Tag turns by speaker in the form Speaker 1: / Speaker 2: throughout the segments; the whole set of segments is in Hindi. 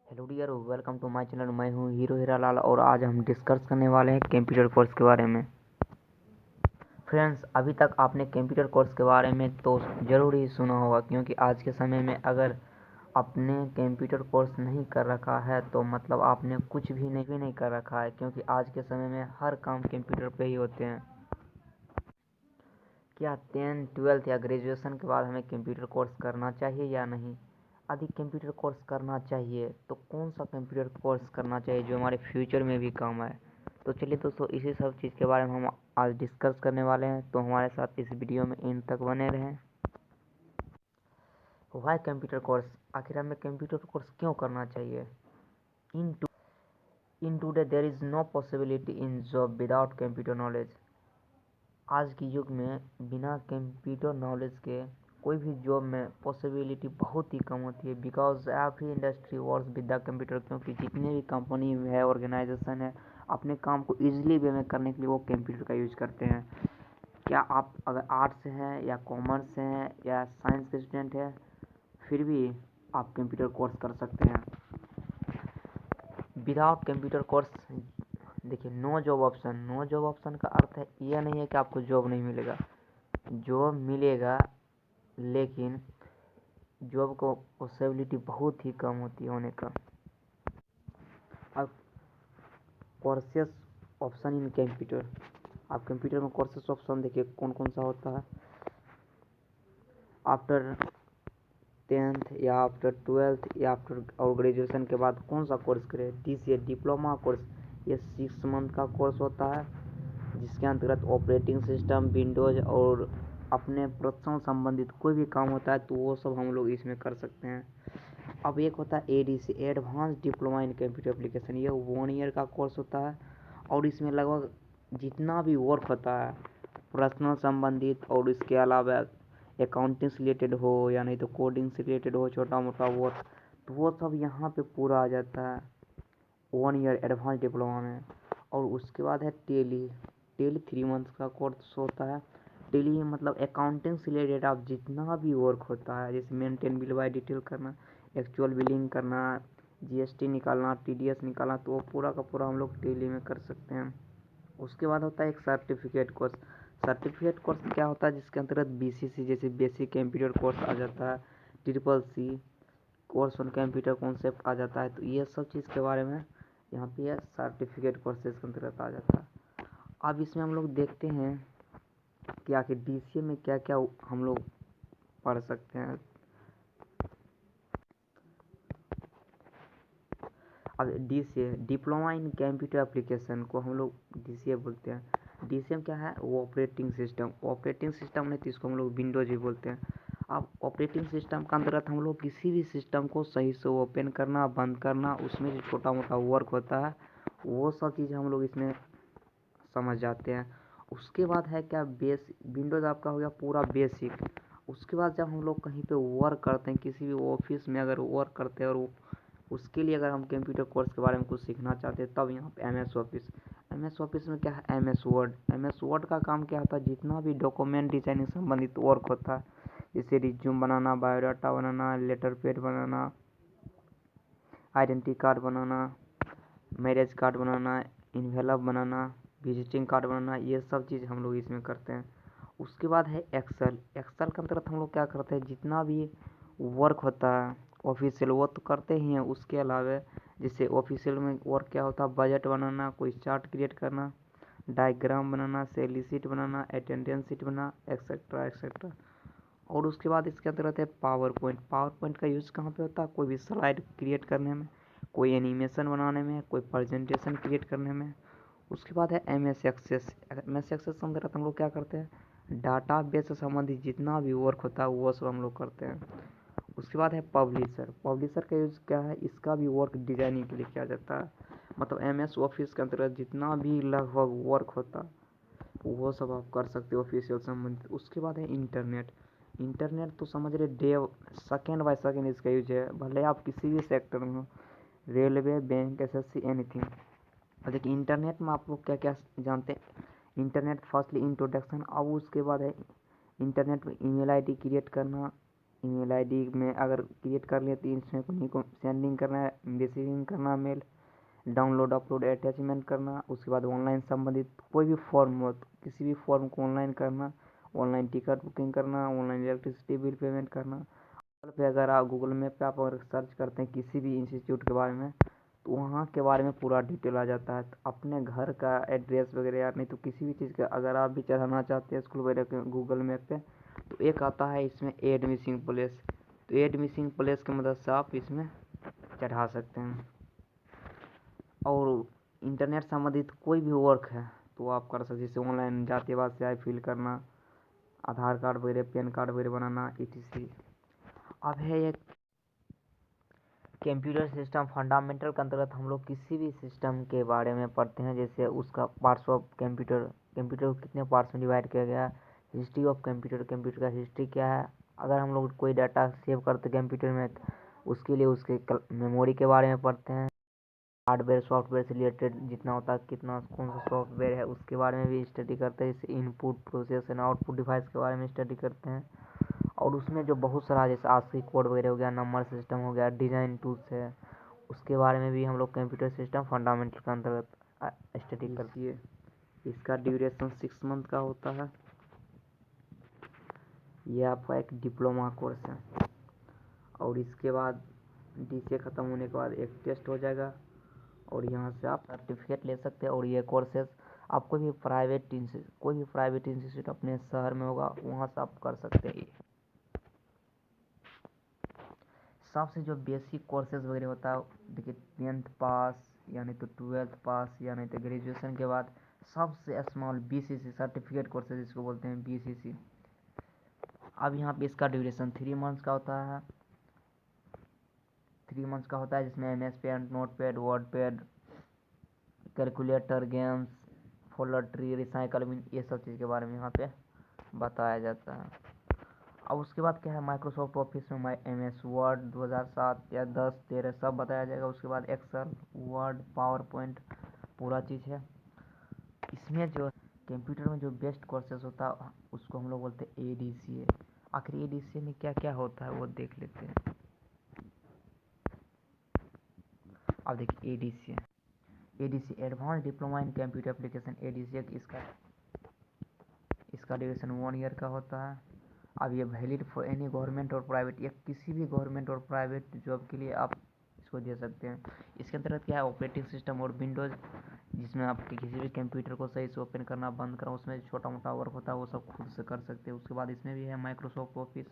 Speaker 1: Hello dear, welcome to my channel. मैं हूं हीरो हीरालाल और आज हम डिस्कस करने वाले हैं कंप्यूटर कोर्स के बारे में। फ्रेंड्स, अभी तक आपने कंप्यूटर कोर्स के बारे में तो ज़रूर ही सुना होगा, क्योंकि आज के समय में अगर आपने कंप्यूटर कोर्स नहीं कर रखा है तो मतलब आपने कुछ भी नहीं कर रखा है, क्योंकि आज के समय में हर काम कंप्यूटर पे ही होते हैं। क्या 10, 12 या ग्रेजुएशन के बाद हमें कंप्यूटर कोर्स करना चाहिए या नहीं? यदि कंप्यूटर कोर्स करना चाहिए तो कौन सा कंप्यूटर कोर्स करना चाहिए जो हमारे फ्यूचर में भी काम आए? तो चलिए दोस्तों, इसी सब चीज़ के बारे में हम आज डिस्कस करने वाले हैं, तो हमारे साथ इस वीडियो में इन तक बने रहें। Why computer course? आखिर हमें कंप्यूटर कोर्स क्यों करना चाहिए? In in today there is no possibility in job without computer knowledge. आज के युग में बिना कंप्यूटर नॉलेज के कोई भी जॉब में पॉसिबिलिटी बहुत ही कम होती है, because every industry works with the computer. क्योंकि जितने भी कंपनी है, ऑर्गेनाइजेशन है, अपने काम को इजीली वे में करने के लिए वो कंप्यूटर का यूज करते हैं। क्या आप अगर आर्ट्स से हैं या कॉमर्स से हैं या साइंस के स्टूडेंट हैं, फिर भी आप कंप्यूटर कोर्स कर सकते हैं। विदाउट कंप्यूटर कोर्स, देखिए, no job option. No job option का अर्थ है यह नहीं है कि आपको जॉब नहीं मिलेगा, जॉब मिलेगा, लेकिन जॉब को पॉसिबिलिटी बहुत ही कम होती है होने का। अब कोर्सेस ऑप्शन इन कंप्यूटर, आप कंप्यूटर में कोर्सेस ऑप्शन देखिए कौन कौन सा होता है। आफ्टर 10th या आफ्टर 12th या आफ्टर और ग्रेजुएशन के बाद कौन सा कोर्स करें? DCA डिप्लोमा कोर्स, ये 6 मंथ का कोर्स होता है, जिसके अंतर्गत ऑपरेटिंग सिस्टम, विंडोज और अपने प्रोत्साहन संबंधित कोई भी काम होता है तो वो सब हम लोग इसमें कर सकते हैं। अब एक होता है ADC, advance diploma in computer application. ये 1 ईयर का कोर्स होता है और इसमें लगभग जितना भी वर्क होता है पर्सनल संबंधित और इसके अलावा अकाउंटिंग से रिलेटेड हो या नहीं तो कोडिंग से रिलेटेड हो, छोटा मोटा वर्क, तो वो सब यहाँ पे पूरा आ जाता है 1 ईयर एडवांस डिप्लोमा में। और उसके बाद है टेली। टेली 3 मंथ्स का कोर्स होता है। टेली मतलब अकाउंटिंग से रिलेटेड आप जितना भी वर्क होता है, जैसे मेंटेन बिल बाय डिटेल करना, एक्चुअल बिलिंग करना, GST निकालना, TDS निकालना, तो वो पूरा का पूरा हम लोग टेली में कर सकते हैं। उसके बाद होता है एक सर्टिफिकेट कोर्स। सर्टिफिकेट कोर्स क्या होता है? जिसके अंतर्गत BCC जैसे बेसिक कंप्यूटर कोर्स आ जाता है, CCC course on computer concept आ जाता है। तो ये सब चीज़ के बारे में यहाँ पे सर्टिफिकेट कोर्सेज के अंतर्गत आ जाता है। अब इसमें हम लोग देखते हैं कि आखिर DCA में क्या क्या हम लोग पढ़ सकते हैं। अब DCA diploma in computer application को हम लोग DCA बोलते हैं। DCA क्या है? वो ऑपरेटिंग सिस्टम। ऑपरेटिंग सिस्टम नहीं तो इसको हम लोग विंडोज ही बोलते हैं। अब ऑपरेटिंग सिस्टम के अंतर्गत हम लोग किसी भी सिस्टम को सही से ओपन करना, बंद करना, उसमें जो छोटा मोटा वर्क होता है वो सब चीज़ हम लोग इसमें समझ जाते हैं। उसके बाद है क्या? विंडोज़ आपका हो गया पूरा बेसिक। उसके बाद जब हम लोग कहीं पे वर्क करते हैं, किसी भी ऑफिस में अगर वर्क करते हैं और उसके लिए अगर हम कंप्यूटर कोर्स के बारे में कुछ सीखना चाहते हैं, तब यहाँ पे MS ऑफिस में क्या है? MS वर्ड का काम क्या होता है? जितना भी डॉक्यूमेंट डिजाइनिंग संबंधित वर्क होता है, जैसे रिज्यूम बनाना, बायोडाटा बनाना, लेटर पैड बनाना, आइडेंटिटी कार्ड बनाना, मैरिज कार्ड बनाना, इन्वेलप बनाना, विजिटिंग कार्ड बनाना, ये सब चीज़ हम लोग इसमें करते हैं। उसके बाद है एक्सेल। एक्सेल के अंतर्गत हम लोग क्या करते हैं? जितना भी वर्क होता है ऑफिशियल वो तो करते ही हैं, उसके अलावा जैसे ऑफिशियल में वर्क क्या होता है? बजट बनाना, कोई चार्ट क्रिएट करना, डायग्राम बनाना, सैलरी शीट बनाना, अटेंडेंस शीट बनाना, एक्सेट्रा एक्सेट्रा। और उसके बाद इसके अंतर्गत है पावर पॉइंट। पावर पॉइंट का यूज़ कहाँ पे होता है? कोई भी स्लाइड क्रिएट करने में, कोई एनिमेशन बनाने में, कोई प्रेजेंटेशन क्रिएट करने में। उसके बाद है MS एक्सेस। MS एक्सेस के अंतर्गत हम लोग क्या करते हैं? डाटा बेस से संबंधित जितना भी वर्क होता है वो सब हम लोग करते हैं। उसके बाद है पब्लिशर। पब्लिशर का यूज़ क्या है? इसका भी वर्क डिजाइनिंग के लिए किया जाता है। मतलब MS ऑफिस के अंतर्गत जितना भी लगभग वर्क होता है वो सब आप कर सकते हो ऑफिशियल संबंधित। उसके बाद है इंटरनेट। इंटरनेट तो समझ रहे, डे सेकेंड बाय सेकेंड इसका यूज है, भले आप किसी भी सेक्टर में हो, रेलवे, बैंक, SSC, एनीथिंग। और देखिए इंटरनेट में आप लोग क्या क्या जानते हैं? इंटरनेट फर्स्टली इंट्रोडक्शन, अब उसके बाद है इंटरनेट में ईमेल ID क्रिएट करना, ईमेल आईडी में अगर क्रिएट कर लिया तो इसमें उन्हीं को सेंडिंग करना है, रिसीविंग करना मेल, डाउनलोड अपलोड अटैचमेंट करना। उसके बाद ऑनलाइन संबंधित कोई भी फॉर्म हो, किसी भी फॉर्म को ऑनलाइन करना, ऑनलाइन टिकट बुकिंग करना, ऑनलाइन इलेक्ट्रिसिटी बिल पेमेंट करना। गूगल पे अगर आप गूगल मैप पे आप अगर सर्च करते हैं किसी भी इंस्टीट्यूट के बारे में तो वहाँ के बारे में पूरा डिटेल आ जाता है। तो अपने घर का एड्रेस वगैरह या नहीं तो किसी भी चीज़ का अगर आप भी चढ़ाना चाहते हैं स्कूल वगैरह के गूगल मैप पे तो एक आता है इसमें एड मिसिंग प्लेस। तो एड मिसिंग प्लेस की मदद से आप इसमें चढ़ा सकते हैं। और इंटरनेट संबंधित कोई भी वर्क है तो आप कर सकते, जैसे ऑनलाइन जातिवाद से आई फिल करना, आधार कार्ड वगैरह, पैन कार्ड वगैरह बनाना, etc। अब है एक कंप्यूटर सिस्टम फंडामेंटल के अंतर्गत हम लोग किसी भी सिस्टम के बारे में पढ़ते हैं, जैसे उसका पार्ट्स ऑफ कंप्यूटर, कंप्यूटर को कितने पार्ट्स में डिवाइड किया गया, हिस्ट्री ऑफ कंप्यूटर, कंप्यूटर का हिस्ट्री क्या है, अगर हम लोग कोई डाटा सेव करते कंप्यूटर में उसके लिए उसके मेमोरी के बारे में पढ़ते हैं, हार्डवेयर सॉफ्टवेयर से रिलेटेड जितना होता है, कितना कौन सा सॉफ्टवेयर है उसके बारे में भी स्टडी करते हैं, जैसे input process and output device के बारे में स्टडी करते हैं। और उसमें जो बहुत सारा जैसे आस्की कोड वगैरह हो गया, नंबर सिस्टम हो गया, डिज़ाइन टूल्स है, उसके बारे में भी हम लोग कंप्यूटर सिस्टम फंडामेंटल के अंतर्गत स्टडी करते हैं। इसका ड्यूरेशन 6 मंथ का होता है। ये आपका एक डिप्लोमा कोर्स है और इसके बाद DCA ख़त्म होने के बाद एक टेस्ट हो जाएगा और यहाँ से आप सर्टिफिकेट ले सकते हैं। और ये कोर्सेज आप कोई भी प्राइवेट इंस्टीट्यूट अपने शहर में होगा वहाँ से आप कर सकते हैं। सबसे जो बेसिक कोर्सेज वगैरह होता है, देखिए 10th पास या नहीं तो 12th पास या नहीं तो ग्रेजुएशन के बाद सबसे स्मॉल BCC सर्टिफिकेट कोर्सेज इसको बोलते हैं, BCC। अब यहाँ पे इसका ड्यूरेशन 3 मंथ्स का होता है, 3 मंथ्स का होता है, जिसमें MS paint, note pad, word pad, calculator, games, folder tree, recycle bin, ये सब चीज़ के बारे में यहाँ पे बताया जाता है। अब उसके बाद क्या है, माइक्रोसॉफ्ट ऑफिस में MS वर्ड 2007 या 10, 13 सब बताया जाएगा। उसके बाद एक्सेल, वर्ड, पावर पॉइंट पूरा चीज़ है। इसमें जो कंप्यूटर में जो बेस्ट कोर्सेज होता है उसको हम लोग बोलते हैं ADCA। आखिर ADCA में क्या क्या होता है वो देख लेते हैं। अब देखिए ADCA advance diploma in computer application, ADCA इसका ड्यूरेशन 1 ईयर का होता है। अब ये वैलिड फॉर एनी गवर्नमेंट और प्राइवेट, या किसी भी गवर्नमेंट और प्राइवेट जॉब के लिए आप इसको दे सकते हैं। इसके अंतर्गत क्या है, ऑपरेटिंग सिस्टम और विंडोज़, जिसमें आपके किसी भी कंप्यूटर को सही से ओपन करना बंद करना उसमें छोटा मोटा वर्क होता है वो सब खुद से कर सकते हैं। उसके बाद इसमें भी है माइक्रोसॉफ्ट ऑफिस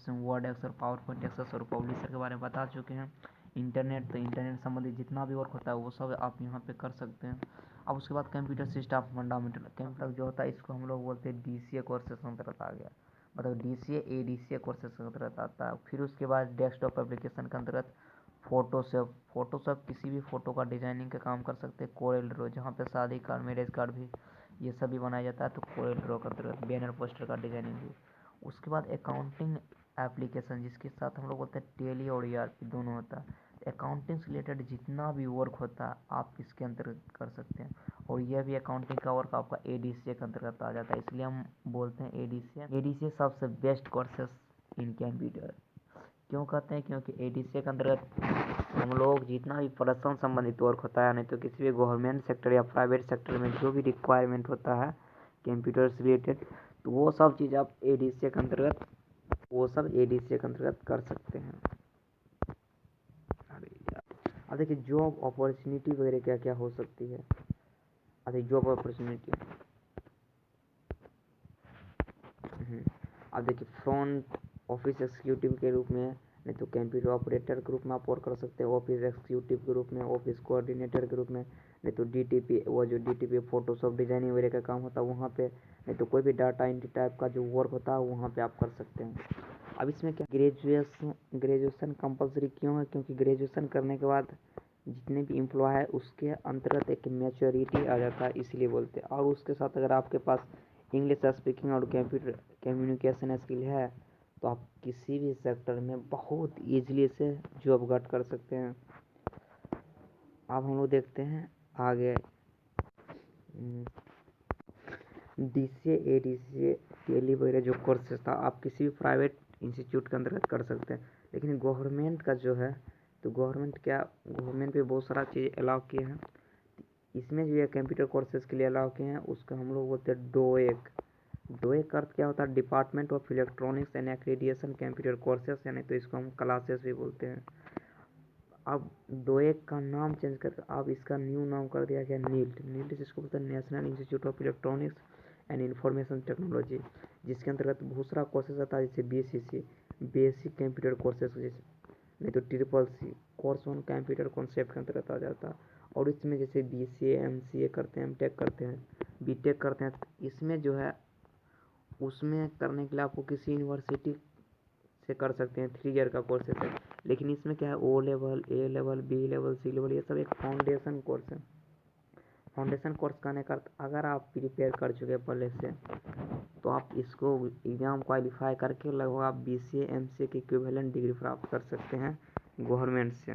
Speaker 1: में Word, Excel, PowerPoint, Access और पब्लिशर के बारे में बता चुके हैं। इंटरनेट, तो इंटरनेट संबंधित जितना भी वर्क होता है वो सब आप यहाँ पे कर सकते हैं। अब उसके बाद कंप्यूटर सिस्टम फंडामेंटल, कंप्यूटर जो होता है इसको हम लोग बोलते हैं DCA कोर्सेस के अंतर्गत आ गया, मतलब DCA ADCA कोर्सेस के अंतर्गत आता है। फिर उसके बाद डेस्कटॉप एप्लीकेशन के अंतर्गत फोटोशॉप किसी भी फ़ोटो का डिजाइनिंग का काम कर सकते हैं। कोरेल ड्रॉ, जहाँ पे शादी कार्ड, मैरिज कार्ड भी ये सब भी बनाया जाता है, तो कोरेल ड्रॉ के अंतर्गत बैनर पोस्टर का डिजाइनिंग भी। उसके बाद अकाउंटिंग एप्लीकेशन, जिसके साथ हम लोग बोलते हैं टेली और ERP दोनों होता है। अकाउंटिंग से रिलेटेड जितना भी वर्क होता है आप इसके अंतर्गत कर सकते हैं। और यह भी अकाउंटिंग का वर्क आपका ADCA के अंतर्गत आ जाता है, इसलिए हम बोलते हैं ADCA सबसे बेस्ट कोर्सेस इन कंप्यूटर। क्यों कहते हैं, क्योंकि ADCA के अंतर्गत हम लोग जितना भी पर्सनल संबंधित वर्क होता है, नहीं तो किसी भी गवर्नमेंट सेक्टर या प्राइवेट सेक्टर में जो भी रिक्वायरमेंट होता है कंप्यूटर से रिलेटेड, तो वो सब चीज़ आप ADCA के अंतर्गत कर सकते हैं। अब देखिए जॉब अपॉर्चुनिटी वगैरह क्या क्या हो सकती है। अभी जॉब अपॉर्चुनिटी अब देखिए फ्रंट ऑफिस एक्जीक्यूटिव के रूप में, नहीं तो कंप्यूटर ऑपरेटर के रूप में आप वर्क कर सकते हैं, ऑफिस एक्जीक्यूटिव के रूप में, ऑफिस कोऑर्डिनेटर के रूप में, नहीं तो DTP, वो जो DTP फोटोशॉप डिजाइनिंग वगैरह का काम होता है वहाँ पे, नहीं तो कोई भी डाटा एंट्री टाइप का जो वर्क होता है वहाँ पे आप कर सकते हैं। अब इसमें क्या ग्रेजुएशन कंपलसरी क्यों है, क्योंकि ग्रेजुएशन करने के बाद जितने भी एम्प्लॉय है उसके अंतर्गत एक मैच्योरिटी आ जाता है, इसलिए बोलते हैं। और उसके साथ अगर आपके पास इंग्लिश स्पीकिंग और कंप्यूटर कम्युनिकेशन स्किल है तो आप किसी भी सेक्टर में बहुत ईजिली से जॉब गट कर सकते हैं। अब हम लोग देखते हैं आगे DCA ADCA टेली वगैरह जो कोर्सेज था, आप किसी भी प्राइवेट इंस्टीट्यूट के अंतर्गत कर सकते हैं। लेकिन गवर्नमेंट का जो है, तो गवर्नमेंट पे बहुत सारा चीज़ अलाउ किए हैं। इसमें जो है कंप्यूटर कोर्सेज के लिए अलाउ किए हैं, उसका हम लोग बोलते हैं डोएक। डोएक का अर्थ क्या होता है? Department of electronics and accreditation computer courses, यानी तो इसको हम क्लासेस भी बोलते हैं। अब डोएक का नाम चेंज कर अब इसका न्यू नाम कर दिया गया नील्ट। नील्ट जिसको बोलते हैं national institute of electronics and information technology, जिसके अंतर्गत बहुत सारा कोर्सेज आता है, जैसे BCC बेसिक कंप्यूटर कोर्सेज, जैसे नहीं तो CCC course on computer concept के अंतर्गत आ जाता है। और इसमें जैसे BCA MCA करते हैं, MTech करते हैं, BTech करते हैं, इसमें जो है उसमें करने के लिए आपको किसी यूनिवर्सिटी से कर सकते हैं, 3 ईयर का कोर्स है। लेकिन इसमें क्या है, O level, A level, B level, C level, ये सब एक फाउंडेशन कोर्स है। फाउंडेशन कोर्स करने का अगर आप प्रिपेयर कर चुके हैं पहले से, तो आप इसको एग्ज़ाम क्वालिफाई करके लगभग आप BCA MCA की इक्विवेलेंट डिग्री प्राप्त कर सकते हैं गवर्नमेंट से।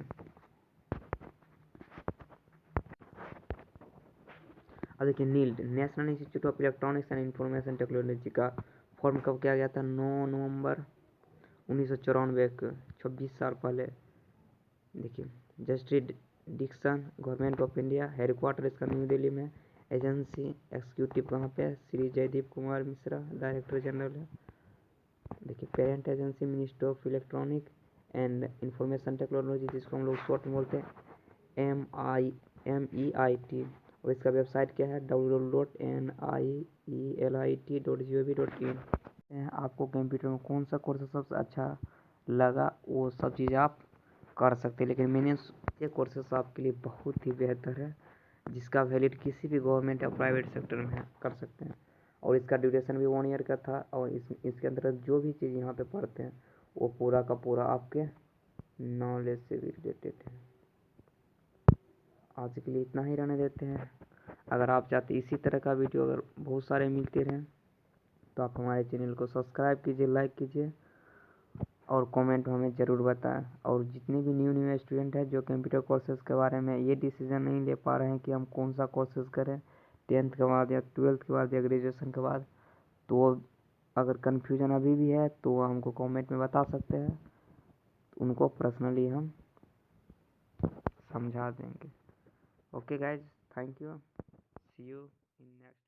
Speaker 1: अब देखिए nailed, national institute of electronics and information technology का फॉर्म कब किया गया था? 9 नवंबर 1994 को, 26 साल पहले। देखिए justice Dixon, government of India, headquarter इसका न्यू दिल्ली में, एजेंसी एग्जीक्यूटिव कहाँ पे है? श्री जयदीप कुमार मिश्रा डायरेक्टर जनरल है। देखिए parent agency ministry of electronic and information technology, जिसको हम लोग शॉर्ट में बोलते हैं MEIT। और इसका वेबसाइट क्या है? www.nielt.gov.in। आपको कंप्यूटर में कौन सा कोर्स सबसे अच्छा लगा, वो सब चीज़ आप कर सकते हैं। लेकिन मैंने ये कोर्सेस आपके लिए बहुत ही बेहतर है, जिसका वैलिड किसी भी गवर्नमेंट या प्राइवेट सेक्टर में कर सकते हैं। और इसका ड्यूरेशन भी 1 ईयर का था। और इसके अंदर जो भी चीज़ यहाँ पे पढ़ते हैं, वो पूरा का पूरा आपके नॉलेज से भी रिलेटेड है। आज के लिए इतना ही रहने देते हैं। अगर आप चाहते इसी तरह का वीडियो अगर बहुत सारे मिलते रहें, तो आप हमारे चैनल को सब्सक्राइब कीजिए, लाइक कीजिए और कमेंट में हमें ज़रूर बताएं। और जितने भी न्यू स्टूडेंट हैं जो कंप्यूटर कोर्सेज़ के बारे में ये डिसीज़न नहीं ले पा रहे हैं कि हम कौन सा कोर्सेज़ करें 10th के बाद या 12th के बाद या ग्रेजुएशन के बाद, तो अगर कन्फ्यूजन अभी भी है तो वो हमको कमेंट में बता सकते हैं, उनको पर्सनली हम समझा देंगे। Okay guys, thank you, see you in next.